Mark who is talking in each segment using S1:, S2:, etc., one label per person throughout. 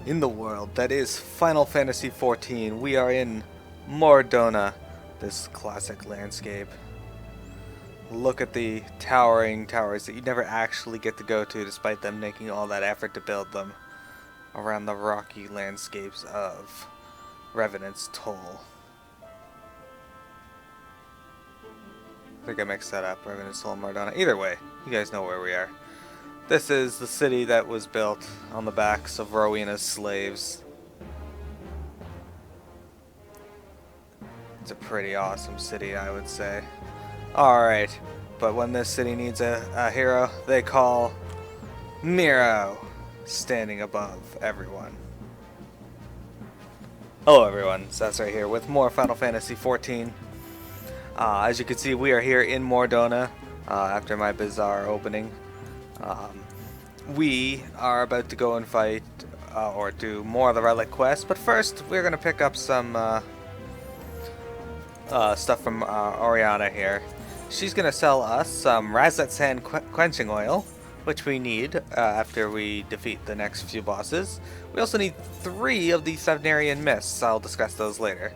S1: in the world that is Final Fantasy XIV. We are in Mordona, this classic landscape. Look at the towering towers that you never actually get to go to, despite them making all that effort to build them around the rocky landscapes of Revenant's Toll. I think I mixed that up, Revenant's Toll and Mordona. Either way, you guys know where we are. This is the city that was built on the backs of Rowena's slaves. It's a pretty awesome city, I would say. Alright, but when this city needs a hero, they call Mearo, standing above everyone. Hello everyone, Seth's right here with more Final Fantasy XIV. As you can see, we are here in Mordona after my bizarre opening. We are about to go and fight or do more of the relic quest, but first we're going to pick up some stuff from Oriana here. She's going to sell us some Razzet's Hand quenching oil, which we need after we defeat the next few bosses. We also need 3 of the Thavnarian mists. I'll discuss those later.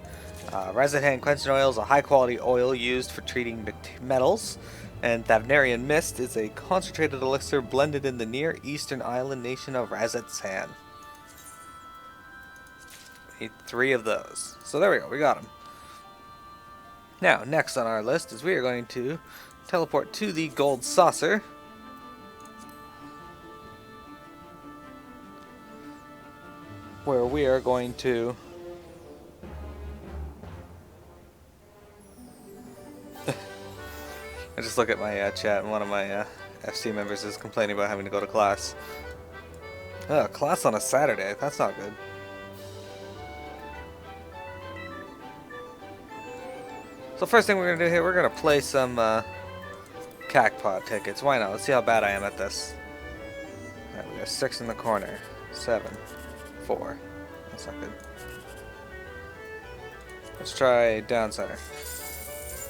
S1: Razzet's Hand quenching oil is a high quality oil used for treating metals, and Thavnarian mist is a concentrated elixir blended in the near eastern island nation of Razzet's Hand. We need 3 of those. So there we go, we got them. Now, next on our list is we are going to teleport to the Gold Saucer. Where we are going to I just look at my chat and one of my FC members is complaining about having to go to class. Oh, class on a Saturday, that's not good. So first thing we're going to do here, we're going to play some Cacpot tickets. Why not? Let's see how bad I am at this. Alright, we got 6 in the corner. 7. 4. That's not good. Let's try down center.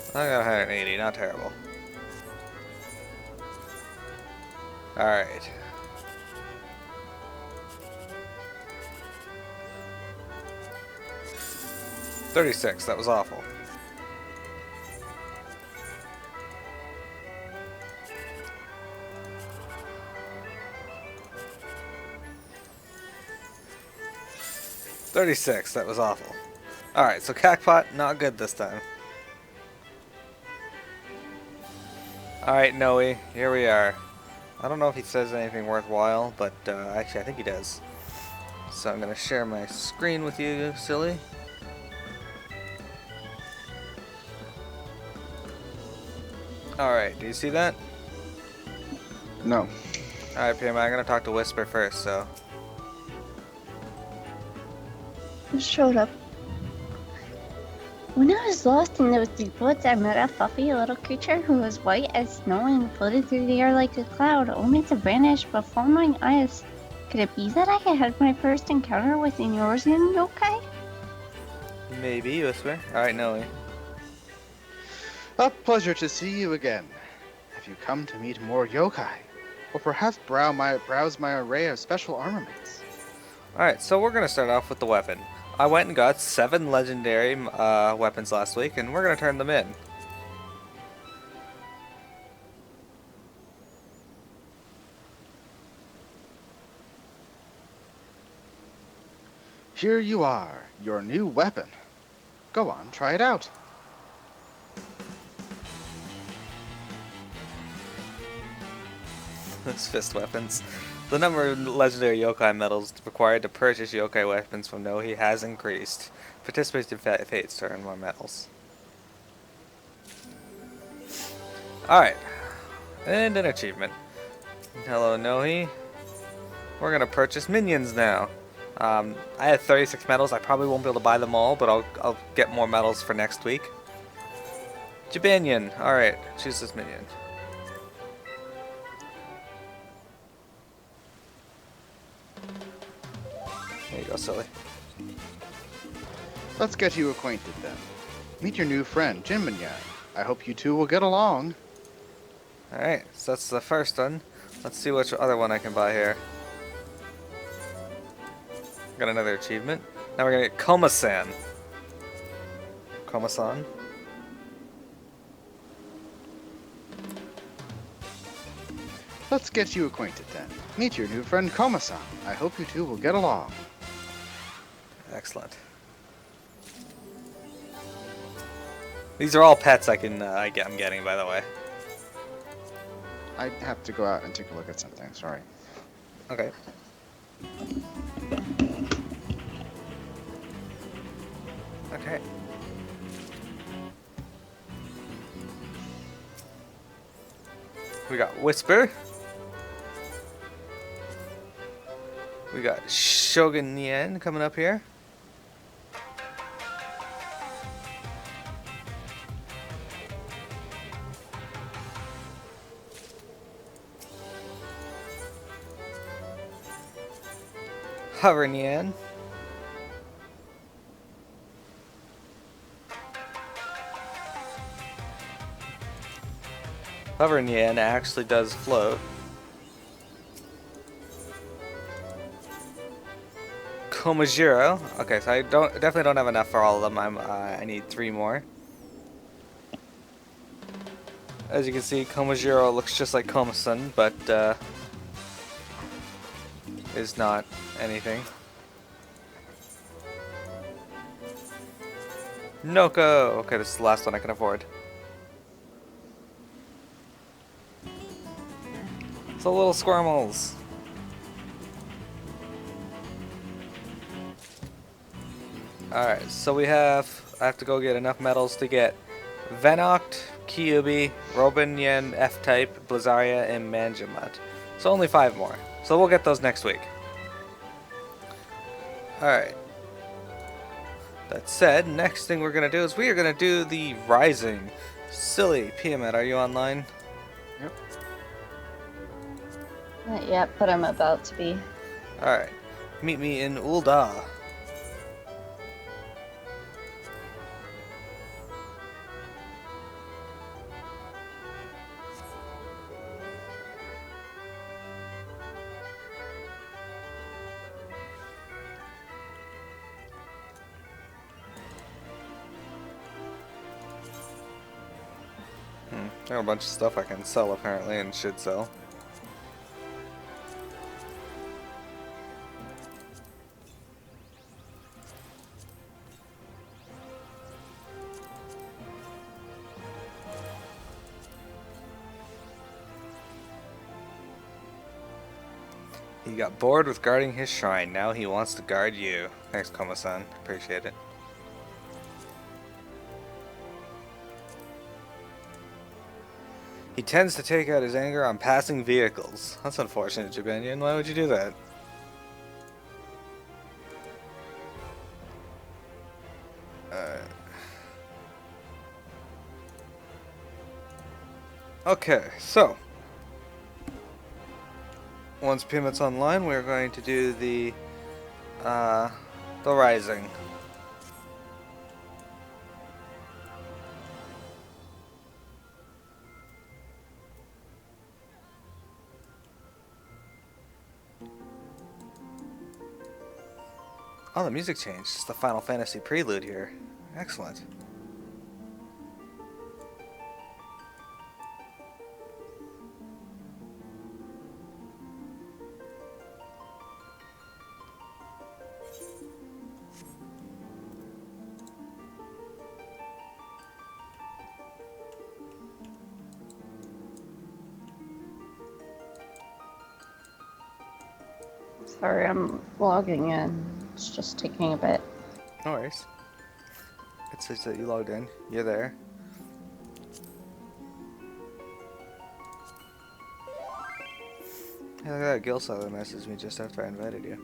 S1: I got 180, not terrible. Alright. $36, that was awful. $36, that was awful. Alright, so Cacpot, not good this time. Alright, Noe, here we are. I don't know if he says anything worthwhile, but actually I think he does. So I'm going to share my screen with you, silly. Alright, do you see that?
S2: No.
S1: Alright, PMI, I'm going to talk to Whisper first, so...
S3: Who showed up? When I was lost in those deep woods, I met a fluffy little creature who was white as snow and floated through the air like a cloud, only to vanish before my eyes. Could it be that I had my first encounter with an Eorzean yokai?
S1: Maybe, Whisper. Alright, Noe.
S2: A pleasure to see you again. Have you come to meet more yokai? Or perhaps browse my array of special armaments?
S1: Alright, so we're going to start off with the weapon. I went and got 7 legendary weapons last week, and we're going to turn them in.
S2: Here you are, your new weapon. Go on, try it out.
S1: Those fist weapons. The number of legendary yokai medals required to purchase yokai weapons from Nohi has increased. Participate in fates to earn more medals. Alright. And an achievement. Hello, Nohi. We're gonna purchase minions now. I have 36 medals. I probably won't be able to buy them all, but I'll get more medals for next week. Jabanian. Alright, choose this minion. There you go, silly.
S2: Let's get you acquainted then. Meet your new friend, Jinmanyan. I hope you two will get along.
S1: Alright, so that's the first one. Let's see which other one I can buy here. Got another achievement. Now we're gonna get Koma-san. Koma-san.
S2: Let's get you acquainted then. Meet your new friend Koma-san. I hope you two will get along.
S1: Excellent. These are all pets I'm getting, by the way.
S2: I have to go out and take a look at something. Sorry.
S1: Okay. Okay. We got Whisper. We got Shogun Nien coming up here. Hover Nien. Hover Nien actually does float. Komajiro. Okay, so I definitely don't have enough for all of them. I need 3 more. As you can see, Komajiro looks just like Koma-san, but is not anything. Noko. Okay, this is the last one I can afford. So little squirmels. Alright, so I have to go get enough medals to get Venoct, Kyubi, Robin Yen, F-Type, Blizzaria, and Manjamat. So only 5 more. So we'll get those next week. Alright. That said, next thing we're going to do is we are going to do the Rising. Silly, Piamet, are you online?
S2: Yep.
S3: Not yet, but I'm about to be.
S1: Alright. Meet me in Ul'dah. There are a bunch of stuff I can sell apparently and should sell. He got bored with guarding his shrine. Now he wants to guard you. Thanks, Koma-san. Appreciate it. He tends to take out his anger on passing vehicles. That's unfortunate, Jabanian. Why would you do that? Okay, so once Piamet's online, we're going to do the Rising. Oh, the music changed. It's the Final Fantasy prelude here. Excellent.
S3: Sorry, I'm logging in. It's just taking a bit.
S1: No worries. It says that you logged in. You're there. Hey, look at that. Gilsala messaged me just after I invited you.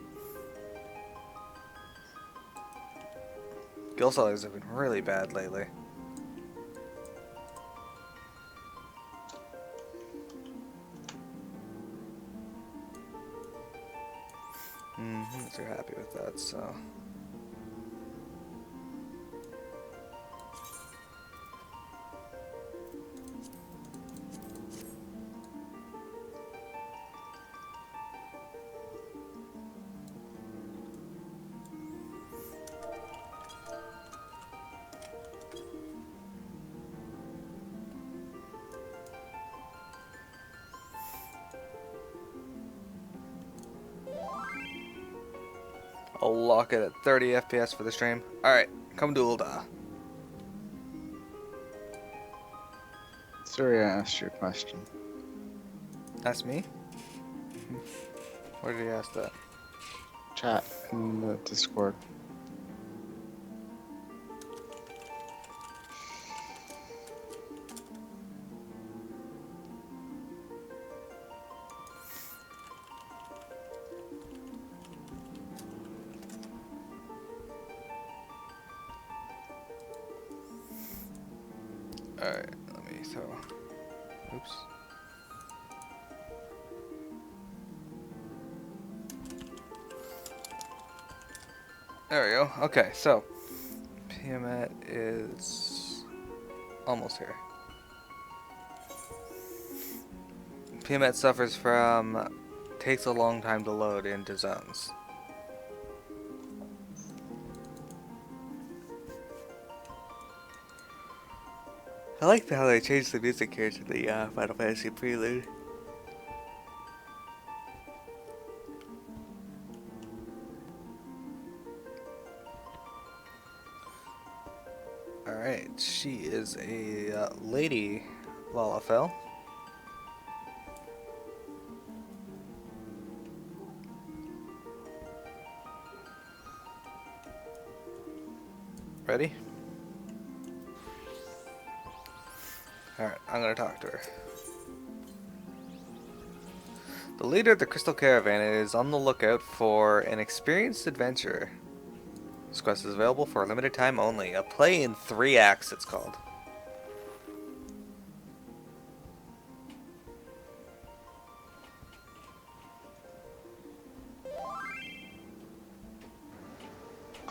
S1: Gilsalas have been really bad lately. So you're happy with that, so. I'll lock it at 30 FPS for the stream. Alright, come Dualda.
S2: Sorry, I asked your question.
S1: That's me? Where did he ask that?
S2: Chat in the Discord.
S1: Alright, let me throw. Oops. There we go. Okay, so Piamat is almost here. Piamat suffers from takes a long time to load into zones. I like how they changed the music here to the Final Fantasy Prelude. Alright, she is a lady Lalafell. Ready? Alright, I'm gonna talk to her. The leader of the Crystal Caravan is on the lookout for an experienced adventurer. This quest is available for a limited time only. A play in 3 acts, it's called.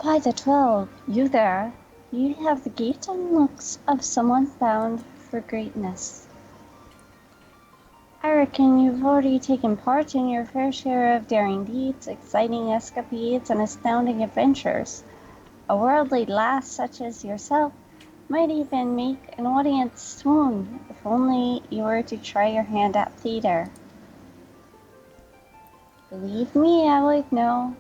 S3: By the 12, you there. You have the gait and looks of someone bound for greatness. I reckon you've already taken part in your fair share of daring deeds, exciting escapades, and astounding adventures. A worldly lass such as yourself might even make an audience swoon, if only you were to try your hand at theater. Believe me, I would know.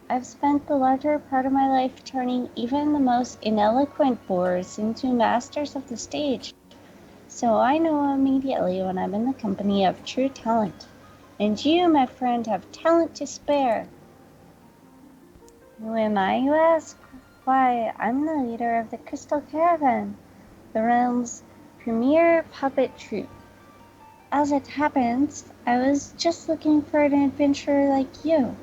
S3: I've spent the larger part of my life turning even the most ineloquent boors into masters of the stage, so I know immediately when I'm in the company of true talent. And you, my friend, have talent to spare. Who am I, you ask? Why, I'm the leader of the Crystal Caravan, the realm's premier puppet troupe. As it happens, I was just looking for an adventurer like you.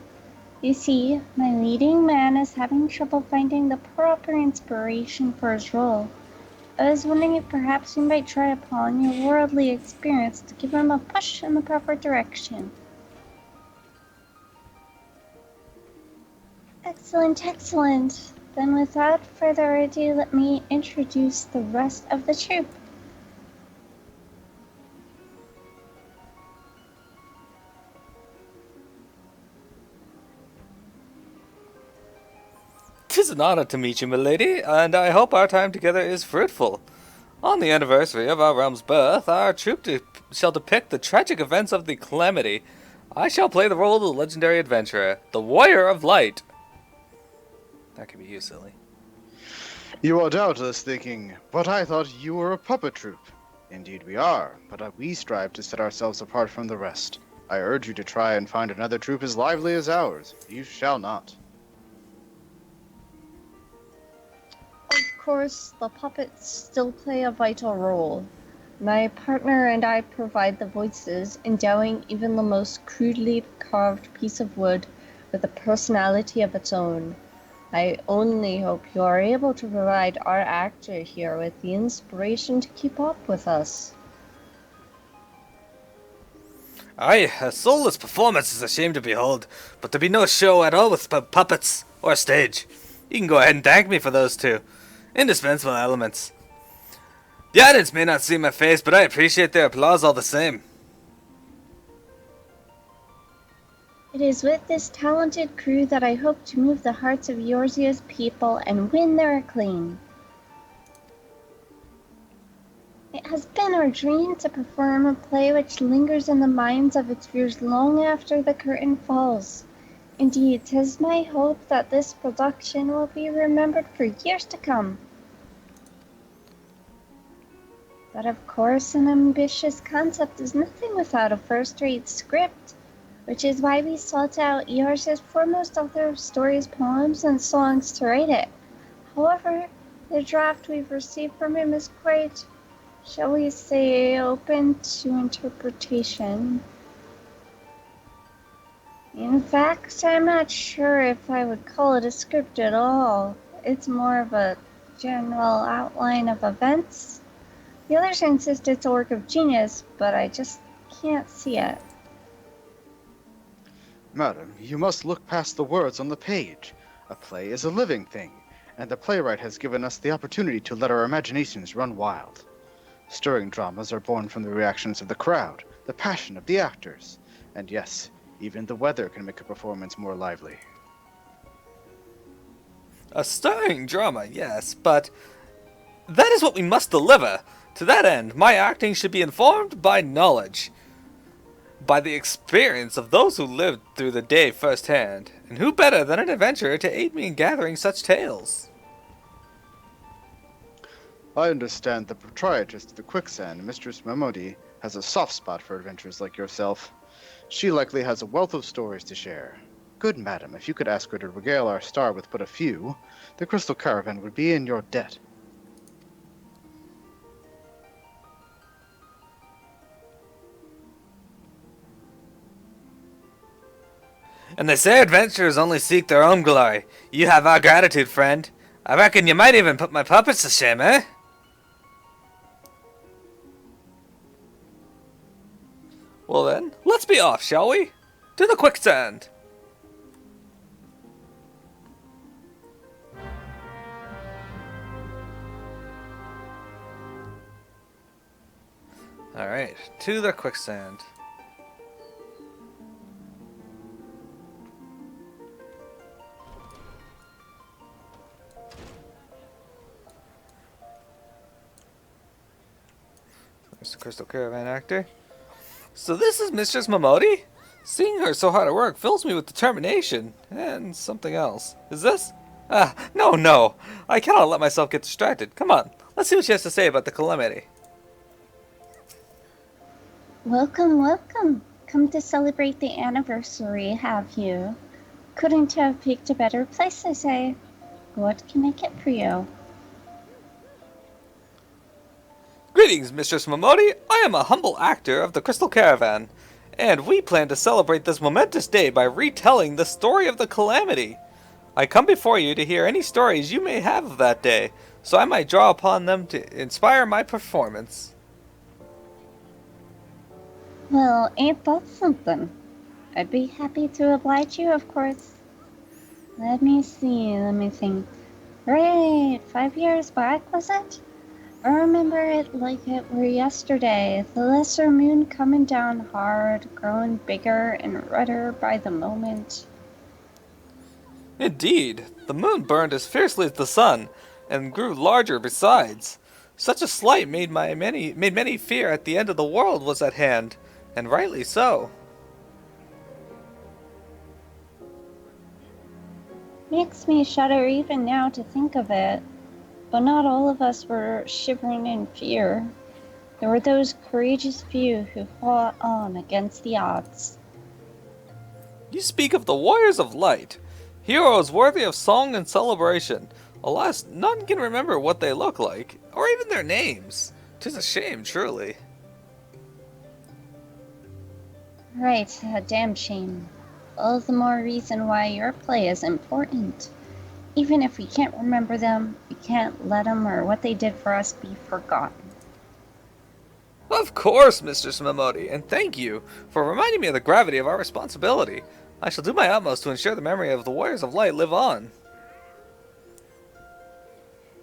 S3: You see, my leading man is having trouble finding the proper inspiration for his role. I was wondering if perhaps you might try upon your worldly experience to give him a push in the proper direction. Excellent, excellent. Then without further ado, let me introduce the rest of the troupe.
S1: Tis an honor to meet you, milady, and I hope our time together is fruitful. On the anniversary of our realm's birth, our troupe shall depict the tragic events of the calamity. I shall play the role of the legendary adventurer, the Warrior of Light. That could be you, silly.
S2: You are doubtless thinking, but I thought you were a puppet troupe. Indeed we are, but we strive to set ourselves apart from the rest. I urge you to try and find another troupe as lively as ours. You shall not.
S3: Of course, the puppets still play a vital role. My partner and I provide the voices, endowing even the most crudely carved piece of wood with a personality of its own. I only hope you are able to provide our actor here with the inspiration to keep up with us.
S1: Aye, a soulless performance is a shame to behold, but there be no show at all with puppets or stage. You can go ahead and thank me for those two. Indispensable elements. The audience may not see my face, but I appreciate their applause all the same.
S3: It is with this talented crew that I hope to move the hearts of Yorzia's people and win their acclaim. It has been our dream to perform a play which lingers in the minds of its viewers long after the curtain falls. Indeed, 'tis my hope that this production will be remembered for years to come. But of course, an ambitious concept is nothing without a first-rate script, which is why we sought out yours as foremost author of stories, poems, and songs to write it. However, the draft we've received from him is quite, shall we say, open to interpretation. In fact, I'm not sure if I would call it a script at all. It's more of a general outline of events. The others insist it's a work of genius, but I just can't see it.
S2: Madam, you must look past the words on the page. A play is a living thing, and the playwright has given us the opportunity to let our imaginations run wild. Stirring dramas are born from the reactions of the crowd, the passion of the actors, and yes, even the weather can make a performance more lively.
S1: A stirring drama, yes, but that is what we must deliver. To that end, my acting should be informed by knowledge, by the experience of those who lived through the day firsthand, and who better than an adventurer to aid me in gathering such tales?
S2: I understand the proprietress of the Quicksand, Mistress Mamodi, has a soft spot for adventurers like yourself. She likely has a wealth of stories to share. Good madam, if you could ask her to regale our star with but a few, the Crystal Caravan would be in your debt.
S1: And they say adventurers only seek their own glory. You have our gratitude, friend. I reckon you might even put my puppets to shame, eh? Well then, let's be off, shall we? To the quicksand! Alright, to the quicksand. There's the Crystal Caravan actor. So this is Mistress Mamodi? Seeing her so hard at work fills me with determination and something else. Is this? No. I cannot let myself get distracted. Come on, let's see what she has to say about the calamity.
S3: Welcome. Come to celebrate the anniversary, have you? Couldn't have picked a better place, I say. What can I get for you?
S1: Greetings, Mistress Mamodi. I am a humble actor of the Crystal Caravan, and we plan to celebrate this momentous day by retelling the story of the calamity. I come before you to hear any stories you may have of that day, so I might draw upon them to inspire my performance.
S3: Well, ain't that something? I'd be happy to oblige you, of course. Let me think. Right, 5 years back, was it? I remember it like it were yesterday. The lesser moon coming down hard, growing bigger and redder by the moment.
S1: Indeed, the moon burned as fiercely as the sun, and grew larger besides. Such a slight made many fear at the end of the world was at hand, and rightly so.
S3: Makes me shudder even now to think of it. But not all of us were shivering in fear. There were those courageous few who fought on against the odds.
S1: You speak of the warriors of light, heroes worthy of song and celebration. Alas, none can remember what they look like, or even their names. 'Tis a shame, truly.
S3: Right, a damn shame. All the more reason why your play is important. Even if we can't remember them, we can't let them or what they did for us be forgotten.
S1: Of course, Mistress Mamodi, and thank you for reminding me of the gravity of our responsibility. I shall do my utmost to ensure the memory of the Warriors of Light live on.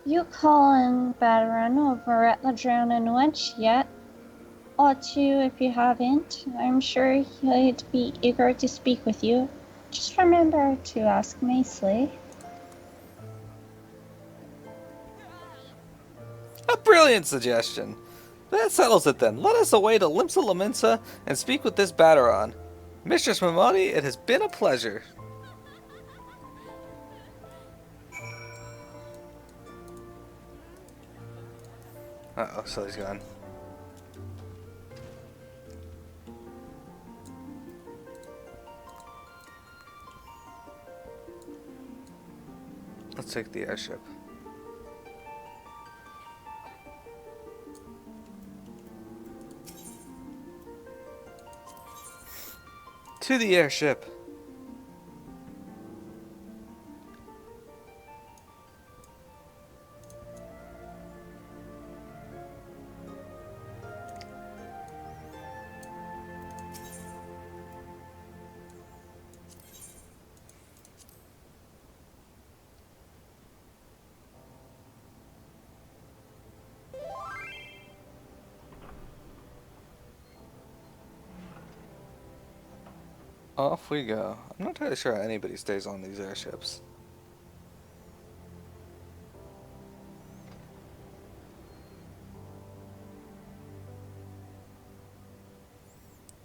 S3: You calling Battaran over at the Drowning Wench yet? Ought to if you haven't. I'm sure he'd be eager to speak with you. Just remember to ask nicely.
S1: A brilliant suggestion. That settles it then. Let us away to Limsa Laminsa and speak with this Battaran. Mistress Mamodi, it has been a pleasure. Uh-oh, Silly's gone. Let's take the airship. To the airship. Off we go. I'm not entirely sure how anybody stays on these airships.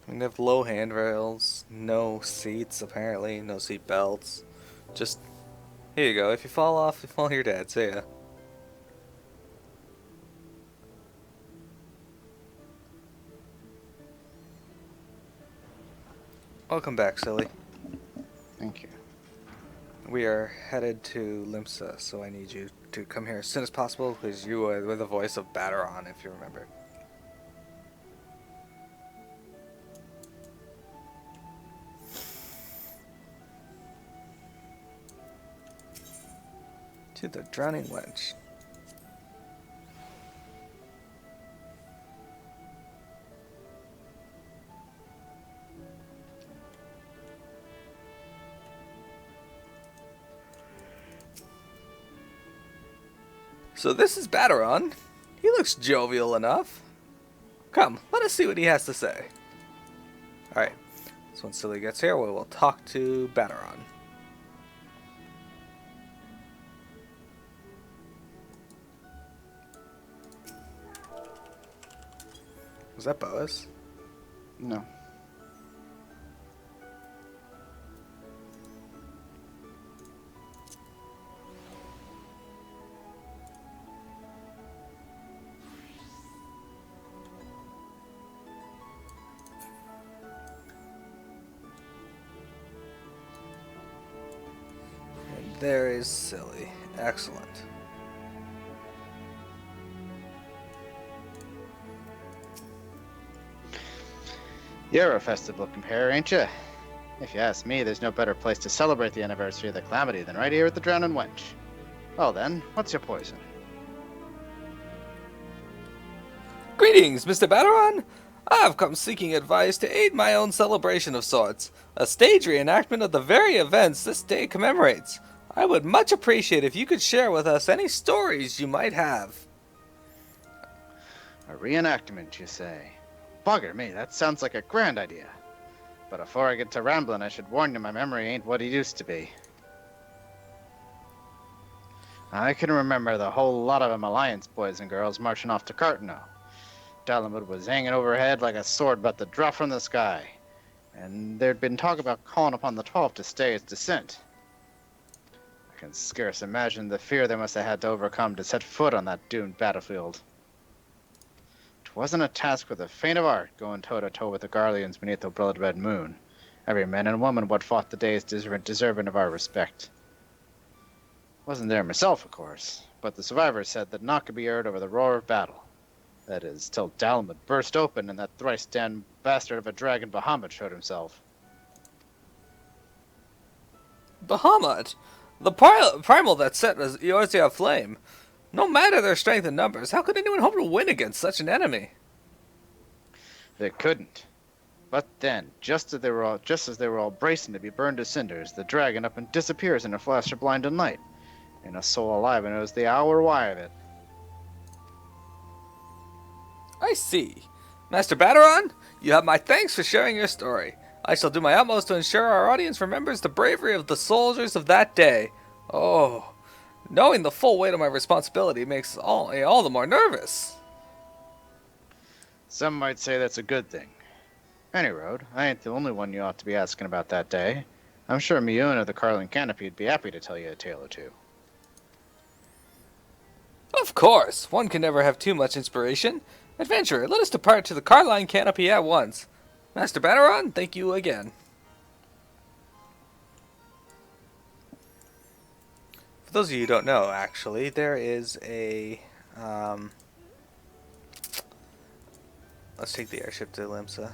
S1: I mean, they have low handrails, no seats apparently, no seat belts. Just, here you go. If you fall off, you're dead. See ya. Welcome back, Silly.
S2: Thank you.
S1: We are headed to Limsa, so I need you to come here as soon as possible, because you were the voice of Batteron, if you remember. To the Drowning Wench. So this is Batteron. He looks jovial enough. Come, let us see what he has to say. Alright, so when Silly gets here, we will talk to Batteron. Was that Boas?
S2: No.
S1: And there is Silly. Excellent.
S2: You're a festive looking pair, ain't you? If you ask me, there's no better place to celebrate the anniversary of the calamity than right here at the Drowning Wench. Well then, what's your poison?
S1: Greetings, Mr. Batteron! I have come seeking advice to aid my own celebration of sorts, a stage reenactment of the very events this day commemorates. I would much appreciate if you could share with us any stories you might have.
S2: A reenactment, you say? Bugger me, that sounds like a grand idea. But before I get to rambling, I should warn you my memory ain't what it used to be. I can remember the whole lot of them Alliance boys and girls marching off to Cartano. Dalamud was hanging overhead like a sword about to drop from the sky, and there'd been talk about calling upon the 12 to stay its descent. I can scarce imagine the fear they must have had to overcome to set foot on that doomed battlefield. It wasn't a task for the faint of heart going toe-to-toe with the Garleans beneath the blood-red moon. Every man and woman what fought the day is deserving of our respect. Wasn't there myself, of course, but the survivors said that naught could be heard over the roar of battle. That is, till Dalamud burst open and that thrice-damned bastard of a dragon Bahamut showed himself.
S1: Bahamut? The primal that set Eorzea aflame. No matter their strength and numbers, how could anyone hope to win against such an enemy?
S2: They couldn't. But then, just as they were all bracing to be burned to cinders, the dragon up and disappears in a flash of blinding light. And a soul alive and knows the hour why of it.
S1: I see. Master Batteron, you have my thanks for sharing your story. I shall do my utmost to ensure our audience remembers the bravery of the soldiers of that day. Oh, knowing the full weight of my responsibility makes all the more nervous.
S2: Some might say that's a good thing. Any road, I ain't the only one you ought to be asking about that day. I'm sure Miyun of the Carlin Canopy would be happy to tell you a tale or two.
S1: Of course! One can never have too much inspiration. Adventurer, let us depart to the Carline Canopy at once. Master Banneron, thank you again. For those of you who don't know, actually, there is a... let's take the airship to Limsa.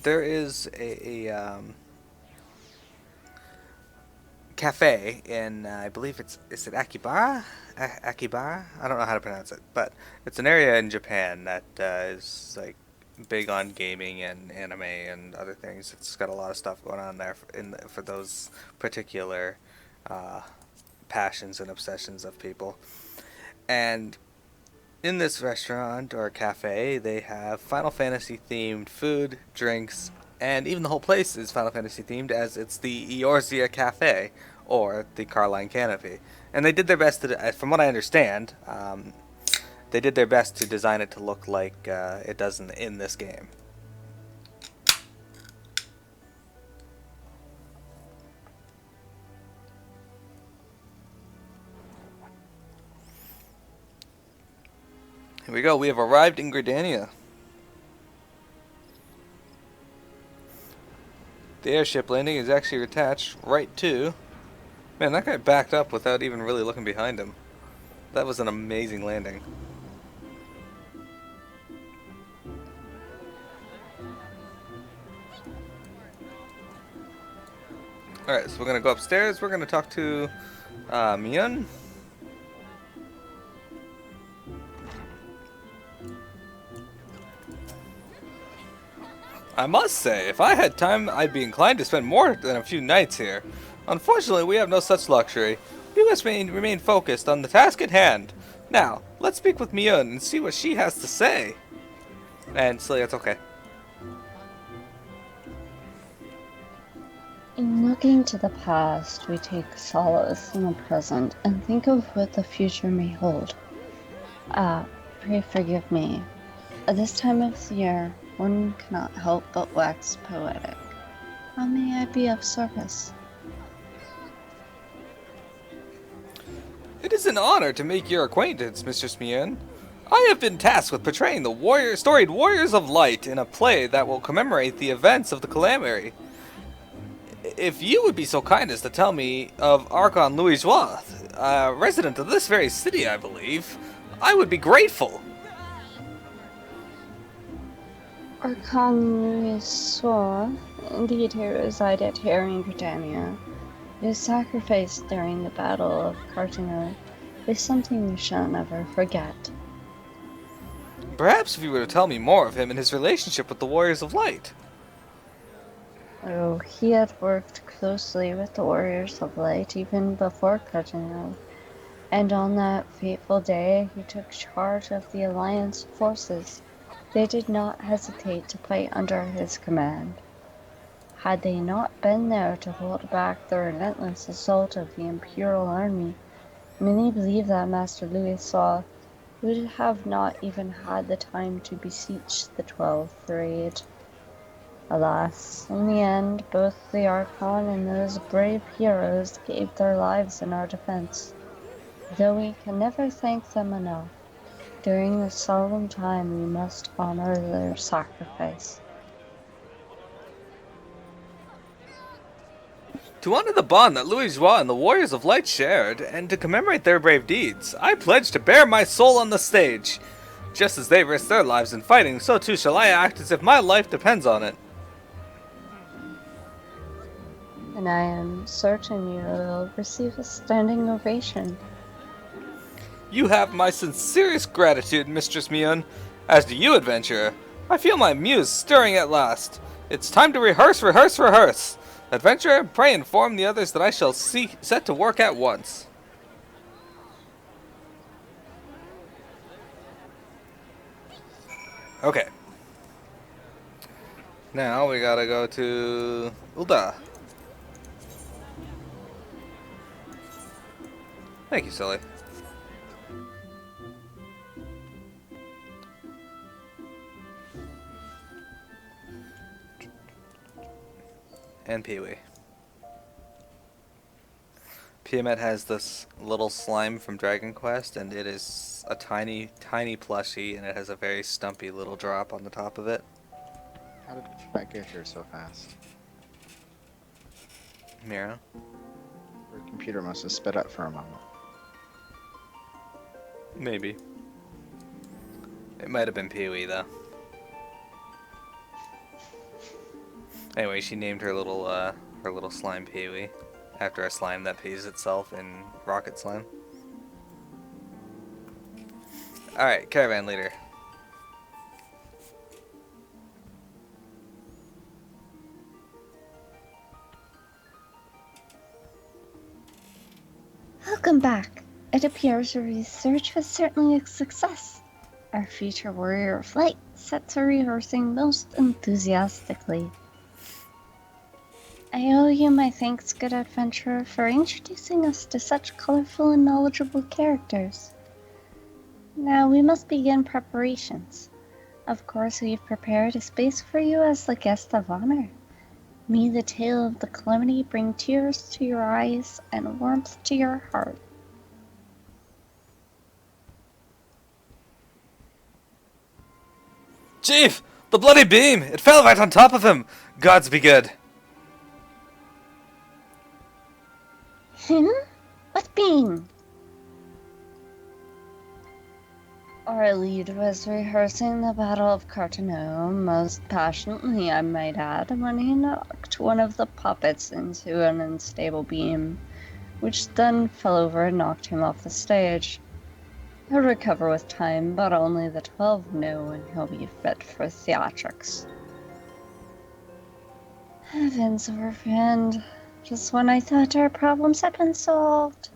S1: There is a cafe in, I believe is it Akibara? Akibara? I don't know how to pronounce it, but it's an area in Japan that is like big on gaming and anime and other things. It's got a lot of stuff going on there for those particular passions and obsessions of people. And in this restaurant or cafe, they have Final Fantasy themed food, drinks, and even the whole place is Final Fantasy themed, as it's the Eorzea Cafe, or the Carline Canopy. And they did their best to, from what I understand, they did their best to design it to look like it does in this game. Here we go, we have arrived in Gridania. The airship landing is actually attached right to... Man, that guy backed up without even really looking behind him. That was an amazing landing. Alright, so we're going to go upstairs. We're going to talk to Miyun. I must say, if I had time, I'd be inclined to spend more than a few nights here. Unfortunately, we have no such luxury. You must remain focused on the task at hand. Now, let's speak with Miyun and see what she has to say. And Celia, it's okay.
S3: In looking to the past, we take solace in the present and think of what the future may hold. Pray forgive me. At this time of the year, one cannot help but wax poetic. How may I be of service?
S1: It is an honor to make your acquaintance, Mistress Miyun. I have been tasked with portraying the storied Warriors of Light in a play that will commemorate the events of the Calamity. If you would be so kind as to tell me of Archon Louis-Joie, a resident of this very city, I believe, I would be grateful.
S3: Archon Louis-Joie, indeed he resided here in Britannia. His sacrifice during the Battle of Cartagena is something we shall never forget.
S1: Perhaps if you were to tell me more of him and his relationship with the Warriors of Light.
S3: Oh, he had worked closely with the Warriors of Light even before Cartagena, and on that fateful day he took charge of the Alliance forces. They did not hesitate to fight under his command. Had they not been there to hold back the relentless assault of the Imperial Army, many believe that Master Louis-Joie would have not even had the time to beseech the 12th raid. Alas, in the end, both the Archon and those brave heroes gave their lives in our defense, though we can never thank them enough. During this solemn time, we must honor their sacrifice.
S1: To honor the bond that Louis-Joie and the Warriors of Light shared, and to commemorate their brave deeds, I pledge to bare my soul on the stage. Just as they risked their lives in fighting, so too shall I act as if my life depends on it.
S3: And I am certain you will receive a standing ovation.
S1: You have my sincerest gratitude, Mistress Miyun. As do you, adventurer. I feel my muse stirring at last. It's time to rehearse, rehearse, rehearse. Adventurer, pray inform the others that I shall set to work at once. Okay. Now we gotta go to Ulda. Thank you, Silly. And Pee-wee. Tiamat has this little slime from Dragon Quest, and it is a tiny, tiny plushie, and it has a very stumpy little drop on the top of it.
S2: How did I get here so fast?
S1: Mira?
S2: Your computer must have sped up for a moment.
S1: Maybe. It might have been Pee-wee, though. Anyway, she named her little slime Pee-wee after a slime that pees itself in rocket slime. Alright, caravan leader.
S3: Welcome back. It appears our research was certainly a success. Our future warrior of light set to rehearsing most enthusiastically. I owe you my thanks, good adventurer, for introducing us to such colorful and knowledgeable characters. Now we must begin preparations. Of course, we've prepared a space for you as the guest of honor. May the tale of the calamity bring tears to your eyes and warmth to your heart.
S1: Chief! The bloody beam! It fell right on top of him! Gods be good!
S3: What beam? Our lead was rehearsing the Battle of Cartano most passionately, I might add, when he knocked one of the puppets into an unstable beam, which then fell over and knocked him off the stage. He'll recover with time, but only the 12 know when he'll be fit for theatrics. Heavens, Orphan. Just when I thought our problems had been solved.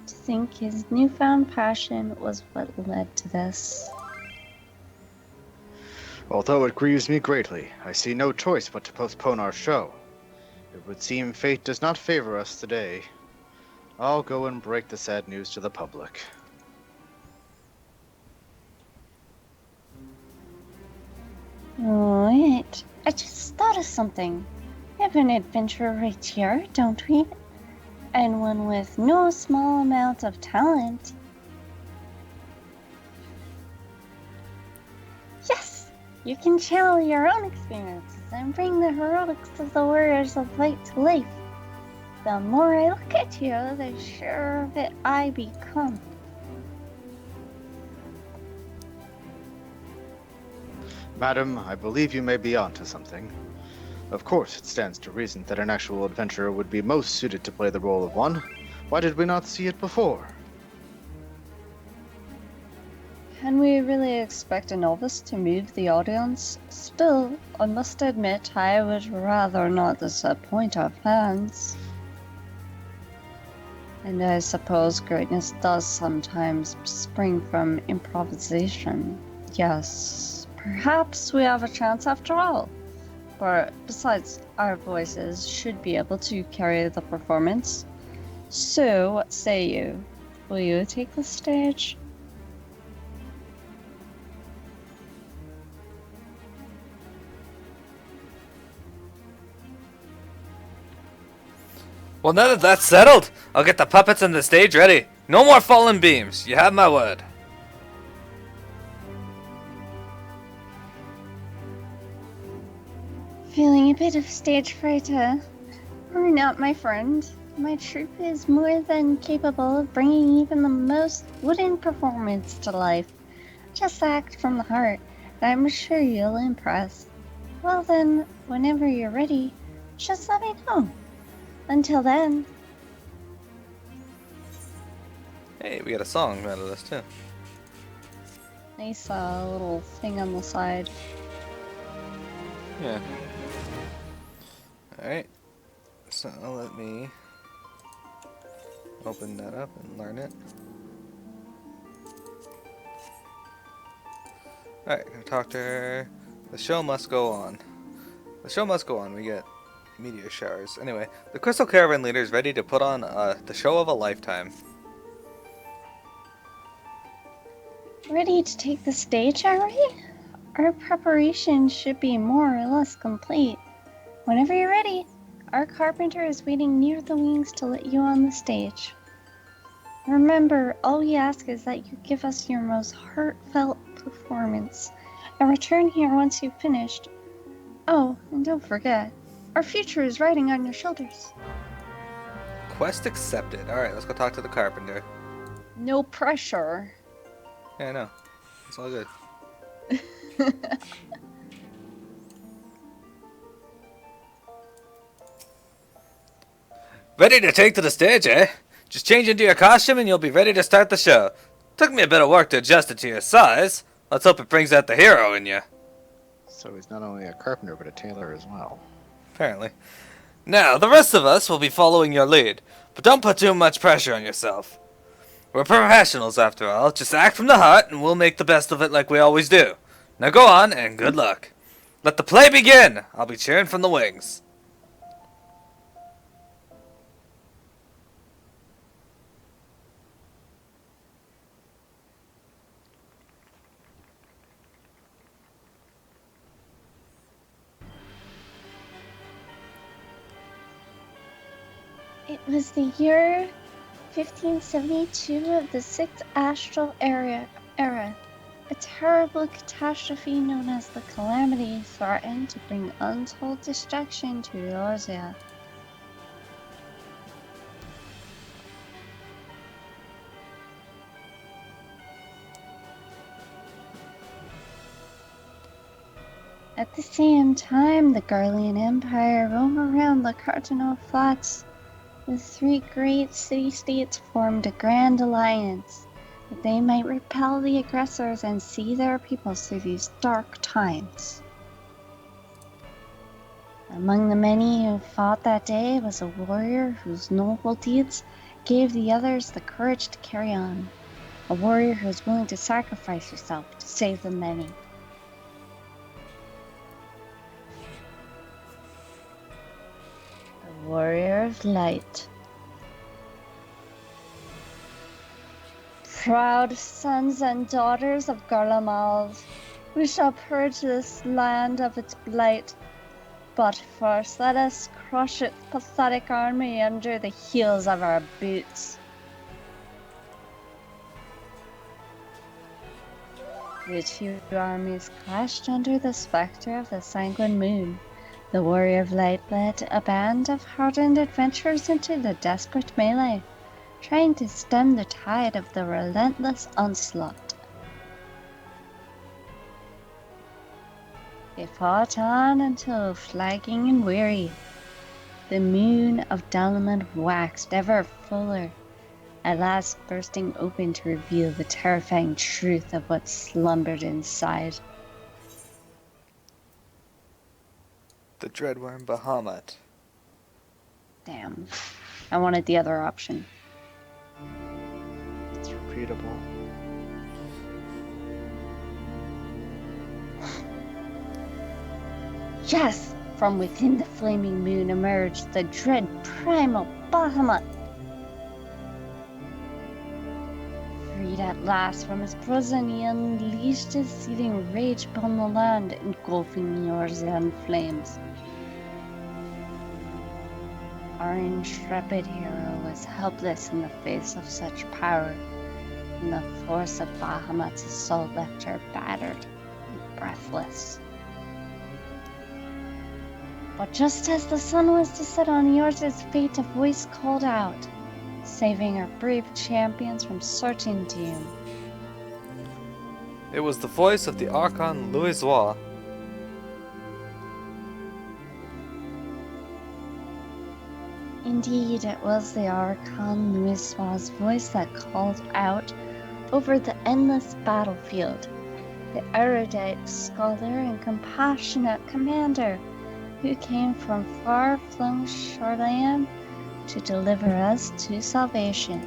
S3: To think his newfound passion was what led to this.
S2: Although it grieves me greatly, I see no choice but to postpone our show. It would seem fate does not favor us today. I'll go and break the sad news to the public.
S3: Wait, I just thought of something. We have an adventurer right here, don't we? And one with no small amount of talent. Yes! You can channel your own experiences and bring the heroics of the warriors of light to life. The more I look at you, the surer of it I become.
S2: Madam, I believe you may be onto something. Of course, it stands to reason that an actual adventurer would be most suited to play the role of one. Why did we not see it before?
S3: Can we really expect a novice to move the audience? Still, I must admit I would rather not disappoint our fans. And I suppose greatness does sometimes spring from improvisation. Yes, perhaps we have a chance after all. But besides, our voices should be able to carry the performance. So, what say you? Will you take the stage?
S1: Well, now that that's settled, I'll get the puppets and the stage ready. No more fallen beams. You have my word.
S3: Feeling a bit of stage fright, huh? Worry not, my friend. My troupe is more than capable of bringing even the most wooden performance to life. Just act from the heart, and I'm sure you'll impress. Well then, whenever you're ready, just let me know. Until then.
S1: Hey, we got a song out of this too.
S3: Nice little thing on the side.
S1: Yeah. Alright. So let me open that up and learn it. Alright, gonna talk to her. The show must go on. The show must go on. We get meteor showers. Anyway, the Crystal Caravan leader is ready to put on the show of a lifetime.
S3: Ready to take the stage, are we? Our preparations should be more or less complete. Whenever you're ready, Our carpenter is waiting near the wings to let you on the stage. Remember, all we ask is that you give us your most heartfelt performance and return here once you've finished. Oh, and don't forget, our future is riding on your shoulders.
S1: Quest accepted. Alright, let's go talk to the carpenter.
S3: No pressure.
S1: Yeah, I know. It's all good. Ready to take to the stage, eh? Just change into your costume and you'll be ready to start the show. Took me a bit of work to adjust it to your size. Let's hope it brings out the hero in you.
S2: So he's not only a carpenter, but a tailor as well.
S1: Apparently. Now, the rest of us will be following your lead, but don't put too much pressure on yourself. We're professionals after all. Just act from the heart and we'll make the best of it like we always do. Now go on and good luck. Let the play begin! I'll be cheering from the wings.
S3: It was the year 1572 of the 6th astral era. A terrible catastrophe known as the Calamity threatened to bring untold destruction to Eorzea. At the same time, the Garlean Empire roamed around the Cardinal Flats. The three great city-states formed a grand alliance, that they might repel the aggressors and see their peoples through these dark times. Among the many who fought that day was a warrior whose noble deeds gave the others the courage to carry on. A warrior who was willing to sacrifice herself to save the many. The Warrior of Light. Proud sons and daughters of Garlemald, we shall purge this land of its blight. But first let us crush its pathetic army under the heels of our boots. The two armies clashed under the spectre of the sanguine moon. The Warrior of Light led a band of hardened adventurers into the desperate melee, trying to stem the tide of the relentless onslaught. They fought on until, flagging and weary, the moon of Dalamud waxed ever fuller, at last bursting open to reveal the terrifying truth of what slumbered inside.
S1: The Dreadworm Bahamut.
S3: Damn. I wanted the other option.
S2: It's repeatable.
S3: Yes! From within the flaming moon emerged the dread primal Bahamut. Freed at last from his prison, he unleashed his seething rage upon the land, engulfing Eorzea in flames. Our intrepid hero was helpless in the face of such power, and the force of Bahamut's assault left her battered and breathless. But just as the sun was to set on Eorzea's fate, a voice called out, saving our brave champions from certain doom.
S1: It was the voice of the Archon Louisoix.
S3: Indeed, it was the Archon Louisoix's voice that called out over the endless battlefield, the erudite scholar and compassionate commander who came from far-flung shoreland to deliver us to salvation.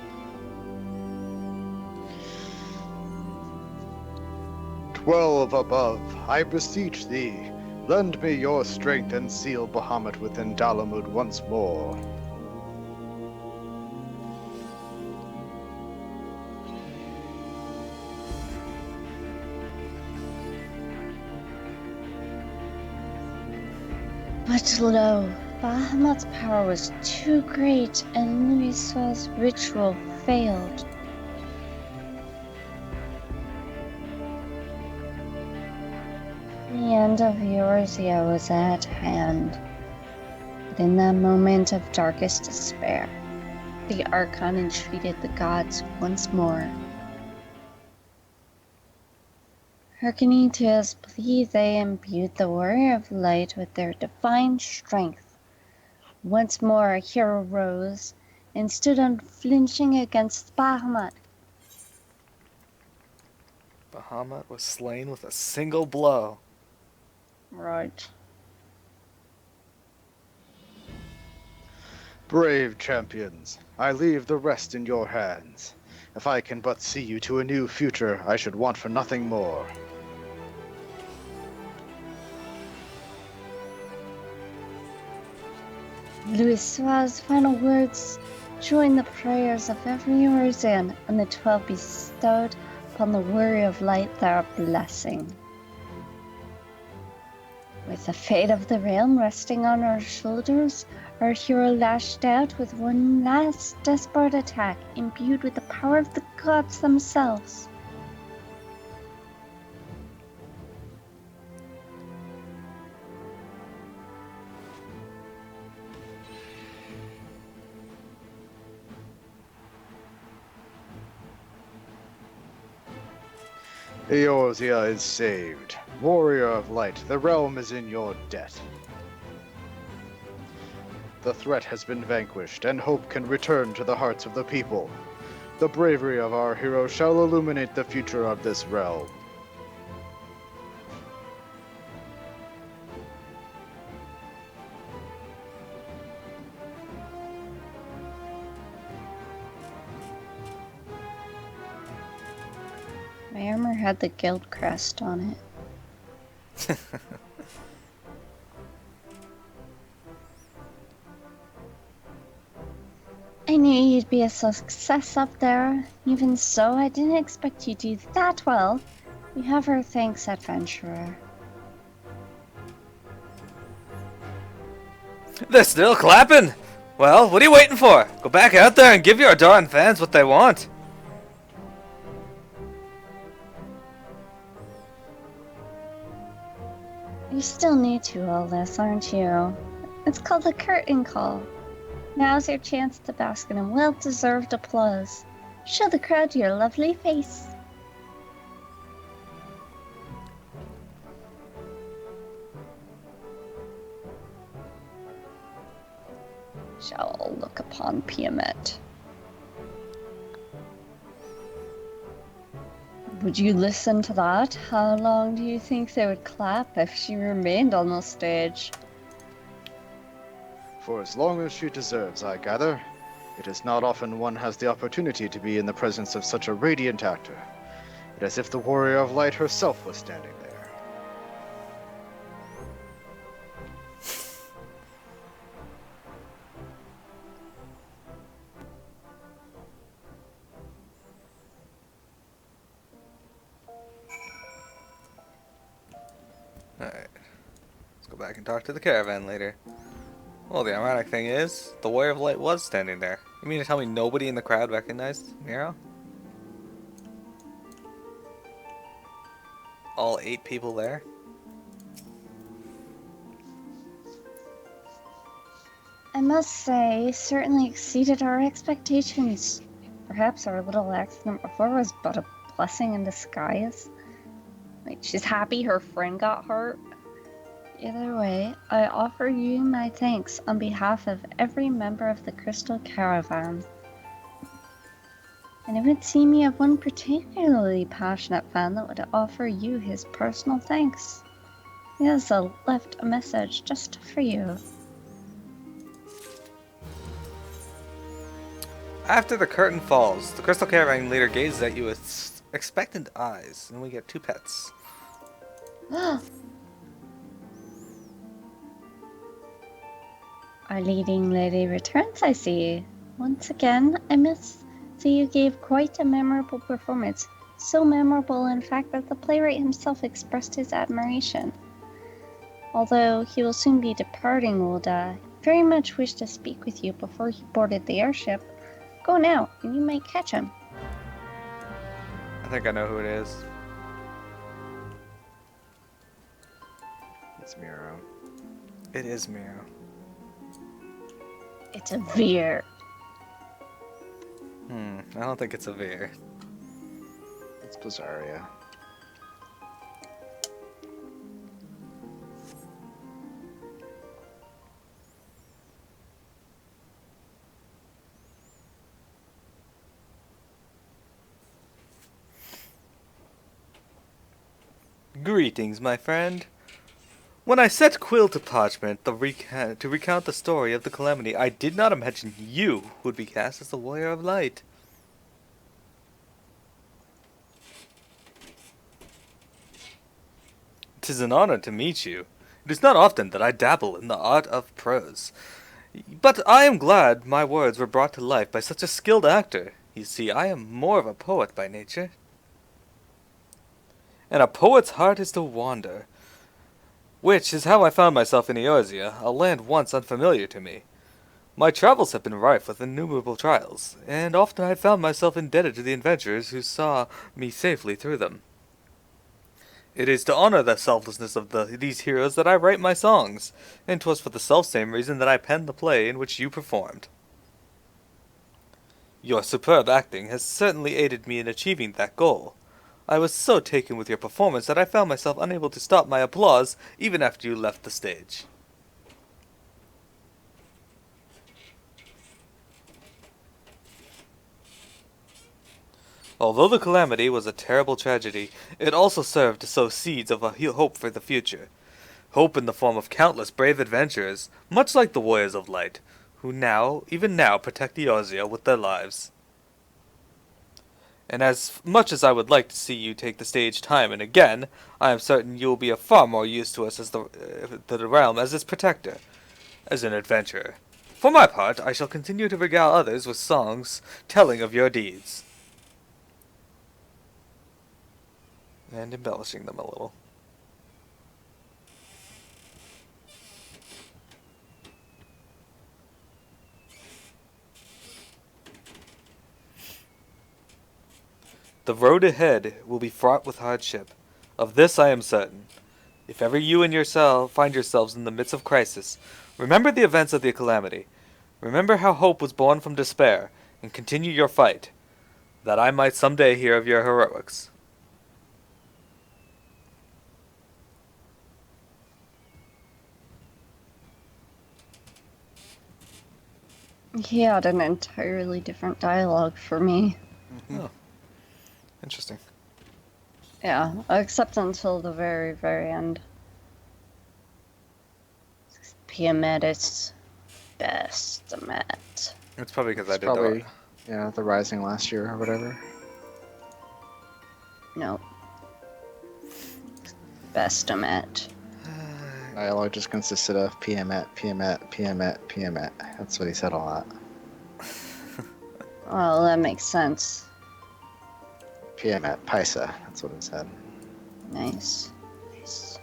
S2: 12 above, I beseech thee, lend me your strength and seal Bahamut within Dalamud once more.
S3: But lo, Bahamut's power was too great and Louisa's ritual failed. The end of Eorzea was at hand. But in that moment of darkest despair, the Archon entreated the gods once more. Hearkening to his plea, they imbued the Warrior of Light with their divine strength. Once more a hero rose and stood unflinching against Bahamut.
S1: Bahamut was slain with a single blow.
S3: Right.
S2: Brave champions, I leave the rest in your hands. If I can but see you to a new future, I should want for nothing more.
S3: Louisoix's final words joined the prayers of every Eorzean, and the 12 bestowed upon the Warrior of Light their blessing. With the fate of the realm resting on our shoulders, our hero lashed out with one last desperate attack, imbued with the power of the gods themselves.
S2: Eorzea is saved. Warrior of Light, the realm is in your debt. The threat has been vanquished, and hope can return to the hearts of the people. The bravery of our hero shall illuminate the future of this realm.
S3: My armor had the guild crest on it. I knew you'd be a success up there. Even so, I didn't expect you to do that well. We have our thanks, adventurer.
S1: They're still clapping! Well, what are you waiting for? Go back out there and give your adoring fans what they want.
S3: You're still new to all this, aren't you? It's called the curtain call. Now's your chance to bask in well-deserved applause. Show the crowd your lovely face. Shall look upon Piamet. Would you listen to that? How long do you think they would clap if she remained on the stage?
S2: For as long as she deserves, I gather. It is not often one has the opportunity to be in the presence of such a radiant actor. It is as if the Warrior of Light herself was standing there.
S1: Alright. Let's go back and talk to the caravan leader. Well, the ironic thing is, the Warrior of Light was standing there. You mean to tell me nobody in the crowd recognized Mearo? All 8 people there?
S3: I must say, certainly exceeded our expectations. Perhaps our little accident before was but a blessing in disguise. Like, she's happy her friend got hurt. Either way, I offer you my thanks on behalf of every member of the Crystal Caravan. And it would seem you have one particularly passionate fan that would offer you his personal thanks. He has left a message just for you.
S1: After the curtain falls, the Crystal Caravan leader gazes at you with expectant eyes, and we get 2 pets.
S3: Our leading lady returns, I see. Once again, I must say you gave quite a memorable performance. So memorable, in fact, that the playwright himself expressed his admiration. Although he will soon be departing, Wilda, very much wished to speak with you before he boarded the airship. Go now, and you might catch him.
S1: I think I know who it is.
S2: It's Miro.
S1: It is Miro.
S3: It's a Veer.
S1: I don't think it's a Veer.
S2: It's Bizarria.
S1: Greetings, my friend. When I set quill to parchment to recount the story of the calamity, I did not imagine you would be cast as the Warrior of Light. "'Tis an honor to meet you. It is not often that I dabble in the art of prose. But I am glad my words were brought to life by such a skilled actor. You see, I am more of a poet by nature. And a poet's heart is to wander, which is how I found myself in Eorzea, a land once unfamiliar to me. My travels have been rife with innumerable trials, and often I have found myself indebted to the adventurers who saw me safely through them. It is to honor the selflessness of these heroes that I write my songs, and 'twas for the selfsame reason that I penned the play in which you performed. Your superb acting has certainly aided me in achieving that goal. I was so taken with your performance that I found myself unable to stop my applause even after you left the stage." Although the calamity was a terrible tragedy, it also served to sow seeds of a hope for the future. Hope in the form of countless brave adventurers, much like the Warriors of Light, who even now, protect Eorzea with their lives. And as much as I would like to see you take the stage time and again, I am certain you will be of far more use to us as to the realm as its protector, as an adventurer. For my part, I shall continue to regale others with songs telling of your deeds, and embellishing them a little. The road ahead will be fraught with hardship. Of this I am certain. If ever you and yourself find yourselves in the midst of crisis, remember the events of the calamity. Remember how hope was born from despair, and continue your fight, that I might someday hear of your heroics.
S3: He had an entirely different dialogue for me.
S1: Oh. Interesting.
S3: Yeah, except until the very, very end. Piamet is Bestamet.
S1: It's probably because I did
S2: Probably, yeah, the Rising last year or whatever.
S3: No. Bestamet.
S2: Dialogue just consisted of Piamet, Piamet, Piamet, Piamet. That's what he said a lot.
S3: Well, that makes sense.
S2: Piamet, Paisa. That's what it said.
S3: Nice. Nice.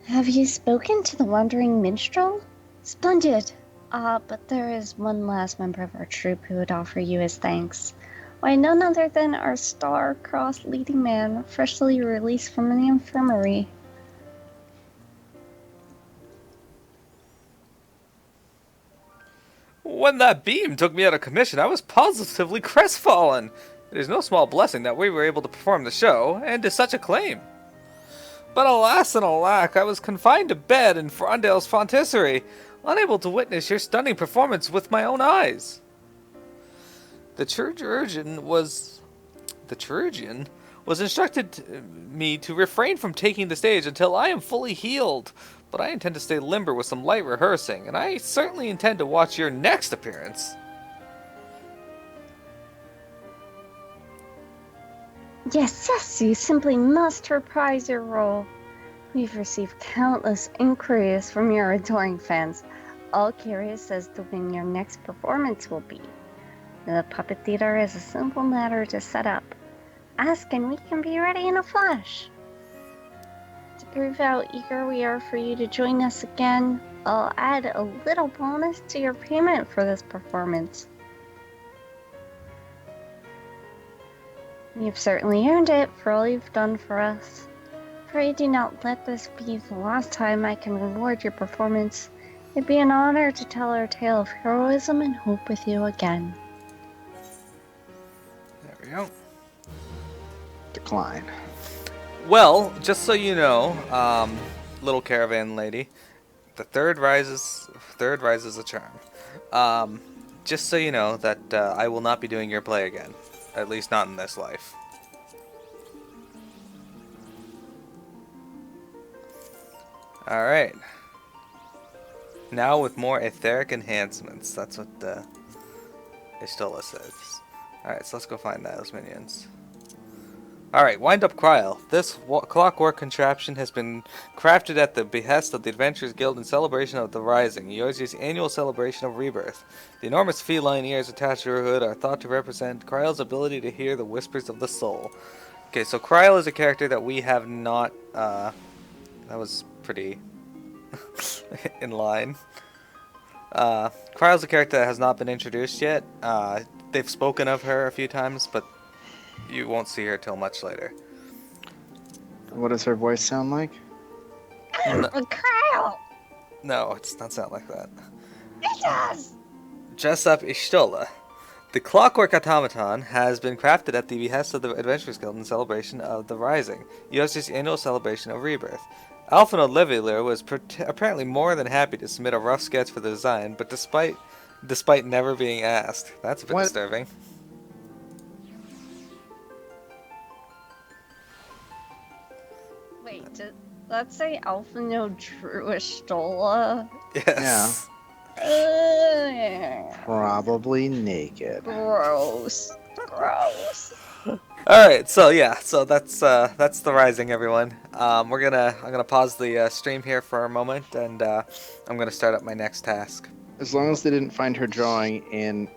S3: Have you spoken to the wandering minstrel? Splendid! But there is one last member of our troupe who would offer you his thanks. Why, none other than our star-crossed leading man, freshly released from the infirmary.
S1: When that beam took me out of commission, I was positively crestfallen. It is no small blessing that we were able to perform the show, and to such acclaim. But alas and alack, I was confined to bed in Frondale's Fontisserie, unable to witness your stunning performance with my own eyes. The chirurgeon was instructed me to refrain from taking the stage until I am fully healed, but I intend to stay limber with some light rehearsing, and I certainly intend to watch your next appearance.
S3: Yes, you simply must reprise your role. We've received countless inquiries from your adoring fans, all curious as to when your next performance will be. The puppet theater is a simple matter to set up. ask and we can be ready in a flash. To prove how eager we are for you to join us again, I'll add a little bonus to your payment for this performance. You've certainly earned it for all you've done for us. Pray do not let this be the last time I can reward your performance. It'd be an honor to tell our tale of heroism and hope with you again.
S1: There we go.
S2: Decline.
S1: Well, just so you know, little caravan lady, the third rises a charm. Just so you know that I will not be doing your play again, at least not in this life. All right. Now with more etheric enhancements. That's what Istola says. All right, so let's go find those minions. Alright, wind up Kryl. This clockwork contraption has been crafted at the behest of the Adventurers Guild in celebration of the Rising, Eorzea's annual celebration of rebirth. The enormous feline ears attached to her hood are thought to represent Kryl's ability to hear the whispers of the soul. Okay, so Kryl is a character that we have not, that was pretty in line. Kryl's a character that has not been introduced yet. They've spoken of her a few times, but you won't see her till much later.
S2: What does her voice sound like?
S3: Kyle!
S1: No, it does not sound like that.
S3: It does!
S1: Dress up Ishtola. The clockwork automaton has been crafted at the behest of the Adventurers Guild in celebration of the Rising, Eorzea's annual celebration of rebirth. Alphen Olivier was apparently more than happy to submit a rough sketch for the design, but despite never being asked. That's a bit disturbing.
S3: Wait, did that say Alphino Druistola?
S1: Yes.
S2: Probably naked.
S3: Gross. Gross.
S1: Alright, so yeah, so that's the Rising, everyone. I'm gonna pause the stream here for a moment, and I'm gonna start up my next task.
S2: As long as they didn't find her drawing in